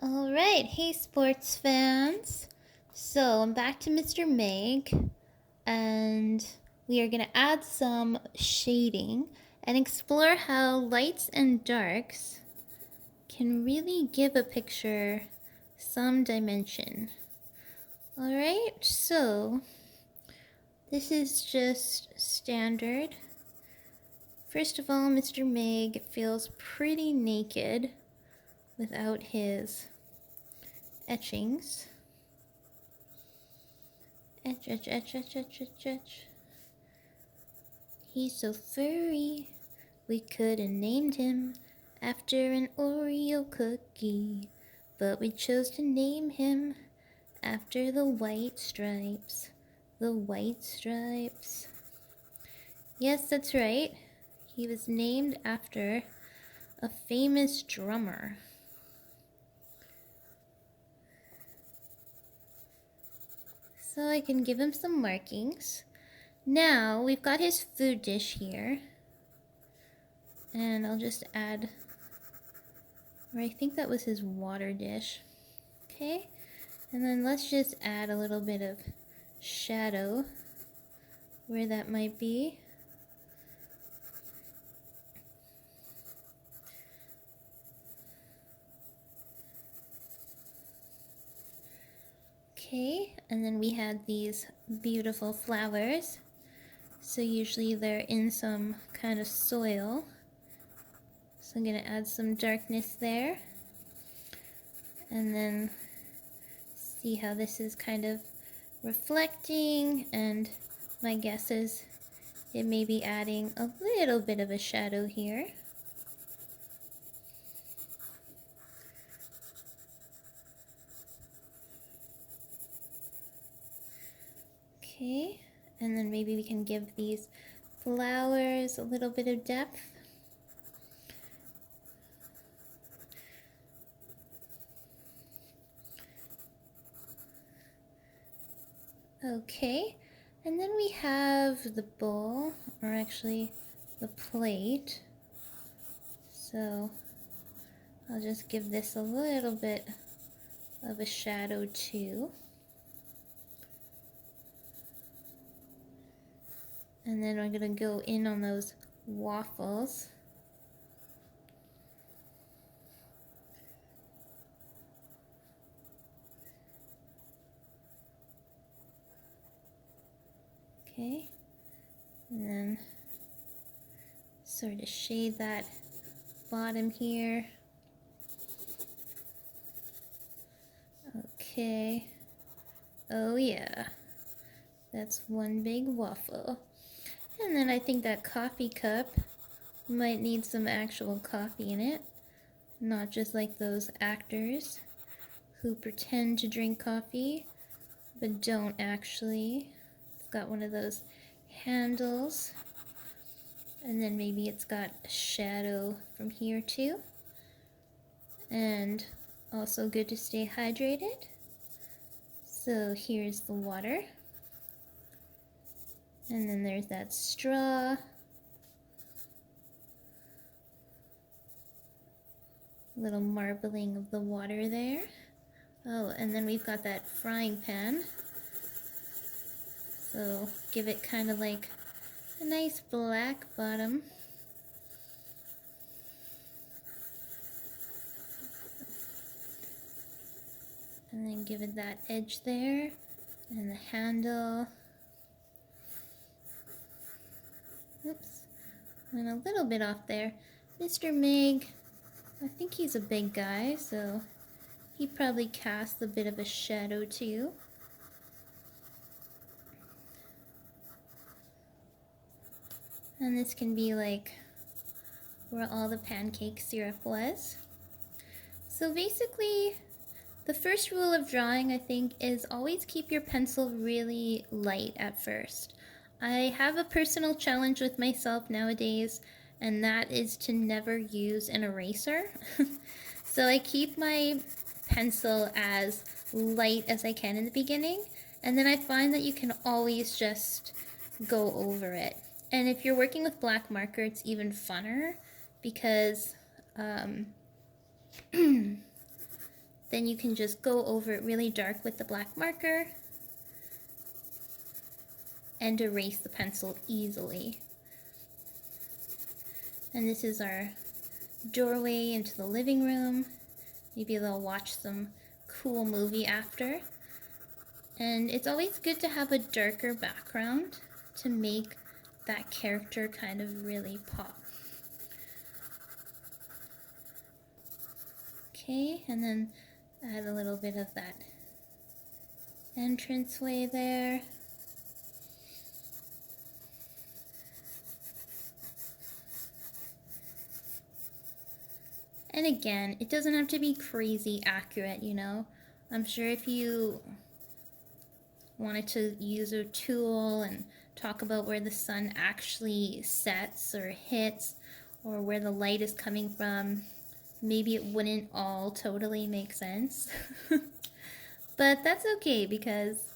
Alright, hey sports fans. So I'm back to Mr. Meg, and we are going to add some shading and explore how lights and darks can really give a picture some dimension. Alright, so this is just standard. First of all, Mr. Meg feels pretty naked without his etchings. Etch, etch, etch, etch, etch, etch, etch. He's so furry, we could have named him after an Oreo cookie, but we chose to name him after the white stripes. The white stripes. Yes, that's right. He was named after a famous drummer. So I can give him some markings. Now we've got his food dish here. And I'll just add, or I think that was his water dish. Okay, and then let's just add a little bit of shadow where that might be. Okay, and then we had these beautiful flowers. So usually they're in some kind of soil. So I'm going to add some darkness there. And then see how this is kind of reflecting, and my guess is it may be adding a little bit of a shadow here. Okay, and then maybe we can give these flowers a little bit of depth. Okay, and then we have the bowl, or actually the plate. So I'll just give this a little bit of a shadow too. And then I'm gonna go in on those waffles. Okay, and then sort of shade that bottom here. Okay, oh yeah, that's one big waffle. And then I think that coffee cup might need some actual coffee in it, not just like those actors who pretend to drink coffee but don't actually. It's got one of those handles, and then maybe it's got a shadow from here too, and also good to stay hydrated. So here's the water, and then there's that straw. Little marbling of the water there. Oh, and then we've got that frying pan. So give it kind of like a nice black bottom. And then give it that edge there, and the handle. Oops, went a little bit off there. Mr. Meg, I think he's a big guy, so he probably casts a bit of a shadow too. And this can be like where all the pancake syrup was. So basically, the first rule of drawing, I think, is always keep your pencil really light at first. I have a personal challenge with myself nowadays, and that is to never use an eraser. So I keep my pencil as light as I can in the beginning, and then I find that you can always just go over it. And if you're working with black marker, it's even funner because then you can just go over it really dark with the black marker and erase the pencil easily. And this is our doorway into the living room. Maybe they'll watch some cool movie after. And it's always good to have a darker background to make that character kind of really pop. Okay, and then add a little bit of that entranceway there. And again, it doesn't have to be crazy accurate, you know. I'm sure if you wanted to use a tool and talk about where the sun actually sets or hits or where the light is coming from, maybe it wouldn't all totally make sense. But that's okay because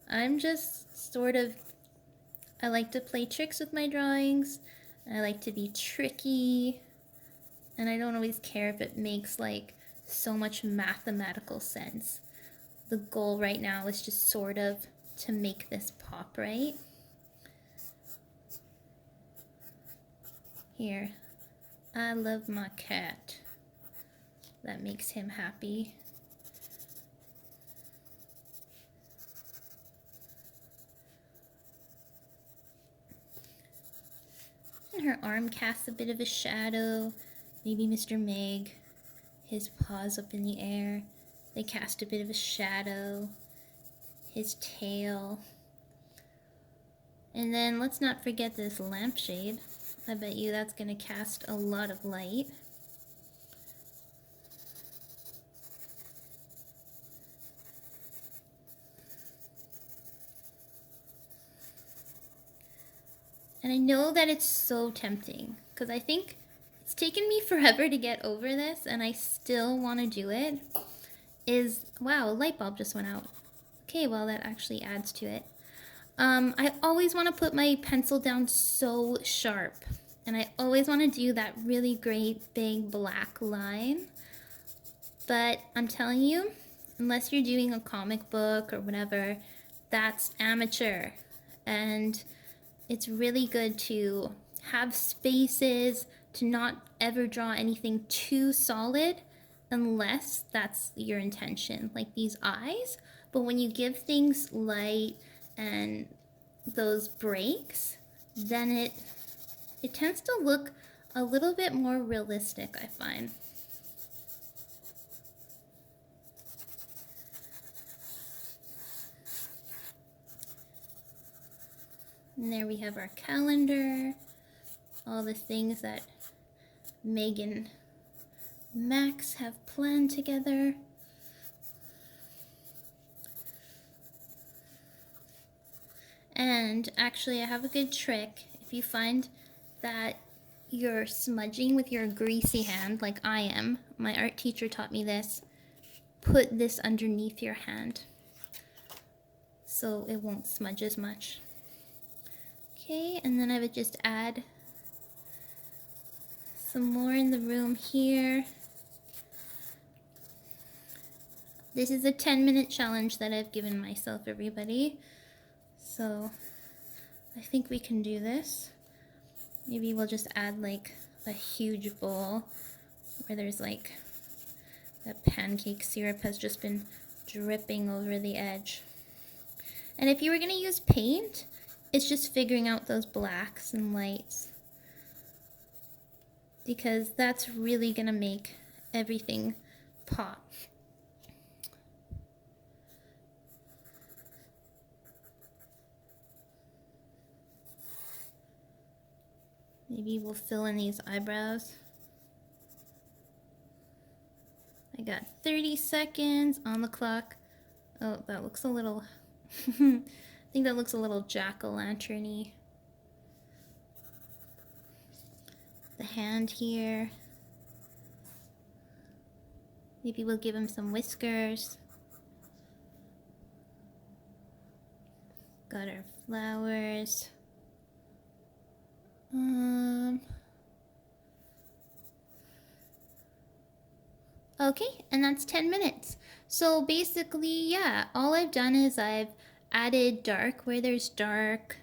I'm just sort of, I like to play tricks with my drawings. I like to be tricky. And I don't always care if it makes like so much mathematical sense. The goal right now is just sort of to make this pop, right? Here, I love my cat. That makes him happy. And her arm casts a bit of a shadow. Maybe Mr. Meg, his paws up in the air, they cast a bit of a shadow. His tail. And then let's not forget this lampshade. I bet you that's going to cast a lot of light. And I know that it's so tempting because I think it's taken me forever to get over this and I still want to do it. Wow, a light bulb just went out. Okay, well that actually adds to it. I always want to put my pencil down so sharp. And I always want to do that really great big black line. But I'm telling you, unless you're doing a comic book or whatever, that's amateur. And it's really good to have spaces, to not ever draw anything too solid unless that's your intention, like these eyes. But when you give things light and those breaks, then it tends to look a little bit more realistic, I find. And there we have our calendar, all the things that Meg and Max have planned together. And actually, I have a good trick. If you find that you're smudging with your greasy hand, like I am, my art teacher taught me this, put this underneath your hand so it won't smudge as much. Okay, and then I would just add some more in the room here. This is a 10-minute challenge that I've given myself, everybody. So I think we can do this. Maybe we'll just add like a huge bowl where there's like that pancake syrup has just been dripping over the edge. And if you were gonna use paint, it's just figuring out those blacks and lights, because that's really gonna make everything pop. Maybe we'll fill in these eyebrows. I got 30 seconds on the clock. Oh, that looks a little, I think that looks a little jack-o'-lantern-y. The hand here. Maybe we'll give him some whiskers. Got our flowers. Okay, and that's 10 minutes. So basically, yeah, all I've done is I've added dark where there's dark,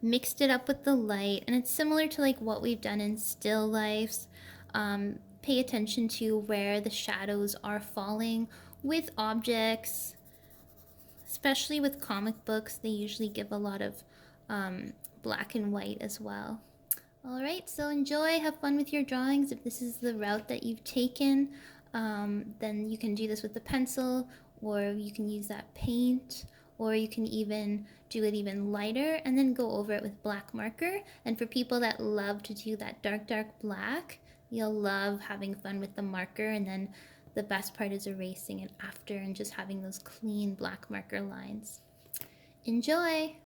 mixed it up with the light, and it's similar to like what we've done in still lifes. Pay attention to where the shadows are falling with objects, especially with comic books. They usually give a lot of black and white as well. Alright, so enjoy, have fun with your drawings. If this is the route that you've taken, then you can do this with the pencil, or you can use that paint, or you can even do it even lighter and then go over it with black marker. And for people that love to do that dark, dark black, you'll love having fun with the marker, and then the best part is erasing it after and just having those clean black marker lines. Enjoy!